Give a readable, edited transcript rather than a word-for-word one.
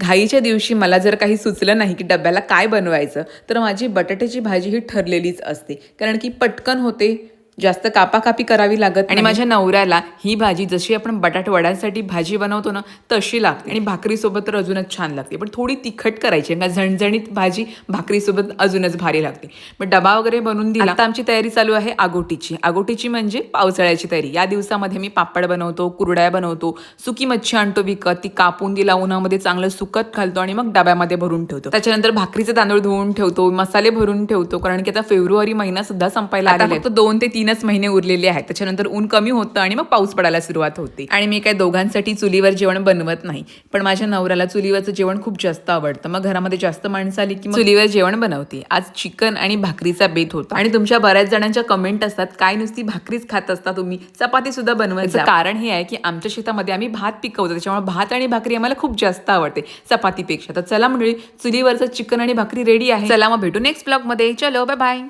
घाईच्या दिवशी मला जर काही सुचलं नाही की डब्याला काय बनवायचं, तर माझी बटाट्याची भाजी ही ठरलेलीच असते. कारण की पटकन होते, जास्त कापाकापी करावी लागत आणि माझ्या नवऱ्याला ही भाजी जशी आपण बटाट वड्यांसाठी भाजी बनवतो ना तशी लागते आणि भाकरीसोबत तर अजूनच छान लागते. पण थोडी तिखट करायची का झणझणीत भाजी भाकरीसोबत अजूनच भारी लागते. मग डबा वगैरे बनवून दिला. आता आमची तयारी चालू आहे आगोटीची म्हणजे पावसाळ्याची तयारी. या दिवसामध्ये मी पापड बनवतो, कुरड्या बनवतो, सुकी मच्छी आणतो विकत, ती कापून तिला उन्हामध्ये चांगलं सुकत घालतो आणि मग डब्यामध्ये भरून ठेवतो. त्याच्यानंतर भाकरीचे तांदूळ धुवून ठेवतो, मसाले भरून ठेवतो, कारण की आता फेब्रुवारी महिना सुद्धा संपायला आलेला आहे. फक्त 2 ते 3च महिने उरलेले आहेत. त्याच्यानंतर ऊन कमी होतं आणि मग पाऊस पडायला सुरुवात होते. आणि मी काय दोघांसाठी चुलीवर जेवण बनवत नाही, पण माझ्या नवऱ्याला चुलीवरचं जेवण खूप जास्त आवडतं. मग घरामध्ये जास्त माणसं आली की चुलीवर जेवण बनवते. आज चिकन आणि भाकरीचा बेत होता आणि तुमच्या बऱ्याच जणांच्या कमेंट असतात, काय नुसती भाकरीच खात असता तुम्ही, चपाती सुद्धा बनवायचं. कारण हे आहे की आमच्या शेतामध्ये आम्ही भात पिकवतो, त्याच्यामुळे भात आणि भाकरी आम्हाला खूप जास्त आवडते चपातीपेक्षा. तर चला मंडळी, चुलीवरचं चिकन आणि भाकरी रेडी आहे. चला मग भेटू नेक्स्ट ब्लॉग मध्ये. चलो बाय बाय.